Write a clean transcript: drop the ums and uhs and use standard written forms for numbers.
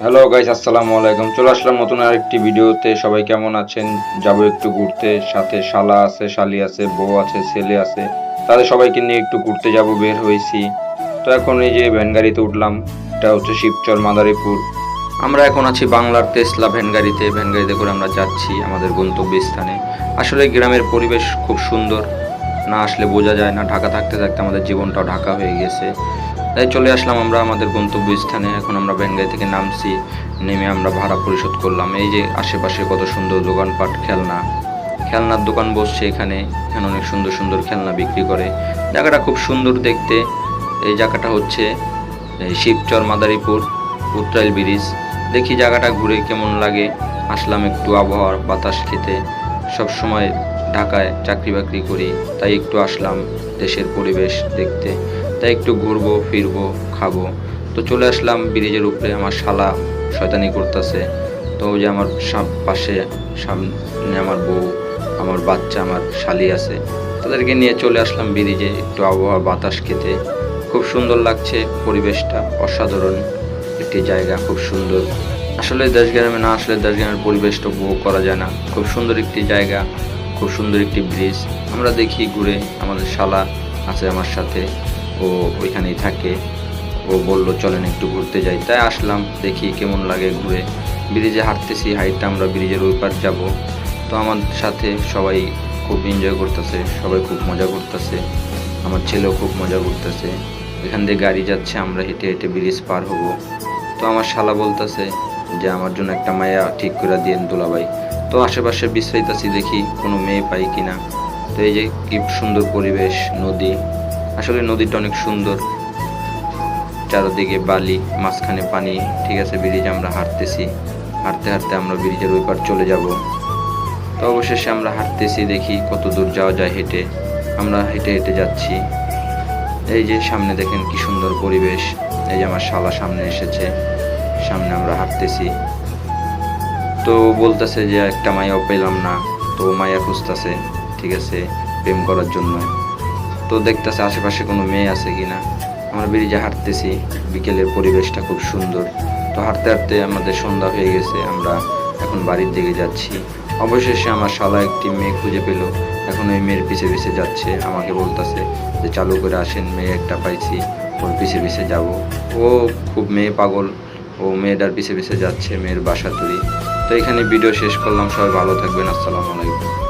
Hello guys, আসসালামু আলাইকুম। চলে আসলাম নতুন আরেকটি ভিডিওতে। সবাই কেমন আছেন? যাবো একটু ঘুরতে, সাথে শালা আছে, শালি আছে, বউ আছে, ছেলে আছে, তাদের সবাইকে নিয়ে একটু ঘুরতে যাব, বের হয়েছি। তো এখন এই যে ভ্যান গাড়িতে উঠলাম। এটা হচ্ছে শিবচর মাদারীপুর। আমরা এখন আছি বাংলার তেসলা ভ্যান গাড়িতে। ভ্যান গাড়িতে করে আমরা যাচ্ছি আমাদের গন্তব্যস্থানে। আসলে গ্রামের পরিবেশ খুব সুন্দর, না আসলে বোঝা যায় না। ঢাকা থাকতে থাকতে আমাদের জীবনটাও ঢাকা হয়ে গেছে। তাই চলে আসলাম আমরা আমাদের গন্তব্যস্থানে। এখন আমরা ভ্যান গাড়ি থেকে নামছি, নেমে আমরা ভাড়া পরিশোধ করলাম। এই যে আশেপাশে কত সুন্দর দোকানপাট, খেলনার দোকান বসছে এখানে। এখানে অনেক সুন্দর সুন্দর খেলনা বিক্রি করে। জায়গাটা খুব সুন্দর দেখতে। এই জায়গাটা হচ্ছে শিবচর মাদারীপুর উত্রাইল ব্রিজ। দেখি জায়গাটা ঘুরে কেমন লাগে। আসলাম একটু আবহাওয়ার বাতাস খেতে। সব সময় ঢাকায় চাকরি বাকরি করি, তাই একটু আসলাম দেশের পরিবেশ দেখতে। তাই একটু ঘুরবো ফিরবো, খাবো। তো চলে আসলাম ব্রিজের উপরে। আমার শালা শয়তানি করতেছে। তো ওই যে আমার পাশে সামনে আমার বউ, আমার বাচ্চা, আমার শালি আছে, তাদেরকে নিয়ে চলে আসলাম ব্রিজে একটু আবহাওয়া বাতাস খেতে। খুব সুন্দর লাগছে পরিবেশটা, অসাধারণ একটি জায়গা, খুব সুন্দর। আসলে দেশগ্রামে না আসলে দেশগ্রামের পরিবেশটা উপভোগ করা যায় না। খুব সুন্দর একটি জায়গা, খুব সুন্দর একটি ব্রিজ। আমরা দেখি ঘুরে। আমাদের শালা আছে আমার সাথে, ও ওইখানেই থাকে। ও বলল চলেন একটু ঘুরতে যাই, তাই আসলাম। দেখি কেমন লাগে ঘুরে। ব্রিজে হাঁটতেছি, হাইটটা আমরা ব্রিজের ওই পার যাবো। তো আমার সাথে সবাই খুব এনজয় করতেছে, সবাই খুব মজা করতেছে। আমার ছেলেও খুব মজা করতেছে। এখান দিয়ে গাড়ি যাচ্ছে, আমরা হেঁটে হেঁটে ব্রিজ পার হব। তো আমার শালা বলতেছে যে আমার জন্য একটা মায়া ঠিক করে দিয়েন দুলাভাই। তো আশেপাশে বিশ্রাইতেছি, দেখি কোনো মেয়ে পাই কিনা। তো এই যে কি সুন্দর পরিবেশ, নদী। আসলে নদীটা অনেক সুন্দর, চারদিকে বালি, মাঝখানে পানি। ঠিক আছে, ব্রিজ আমরা হাঁটতেছি। হাঁটতে হাঁটতে আমরা ব্রিজের ওই পার চলে যাব। তো অবশেষে আমরা হাঁটতেছি, দেখি কত দূর যাওয়া যায় হেঁটে। আমরা হেঁটে হেঁটে যাচ্ছি। এই যে সামনে দেখেন কি সুন্দর পরিবেশ। এই যে আমার শালা সামনে এসেছে, সামনে আমরা হাঁটতেছি। তো বলতেছে যে একটা মায়াও পেলাম না। তো মায়া খুঁজতেছে, ঠিক আছে, প্রেম করার জন্য। তো দেখতেছে আশেপাশে কোনো মেয়ে আছে কিনা। আমরা ব্রিজে হাঁটতেছি, বিকেলের পরিবেশটা খুব সুন্দর। তো হাঁটতে হাঁটতে আমাদের সন্ধ্যা হয়ে গেছে, আমরা এখন বাড়ির দিকে যাচ্ছি। অবশেষে আমার শালা একটি মেয়ে খুঁজে পেল। এখন ওই মেয়ের পিছে পিছে যাচ্ছে, আমাকে বলতেছে যে চালু করে আসেন, মেয়ে একটা পাইছি, ওর পিছে পিছে যাব। ও খুব মেয়ে পাগল, ও মেয়েটার পিছে পিছে যাচ্ছে, মেয়ের বাসা তৈরি। তো এখানে ভিডিও শেষ করলাম। সবাই ভালো থাকবেন। আসসালামু আলাইকুম।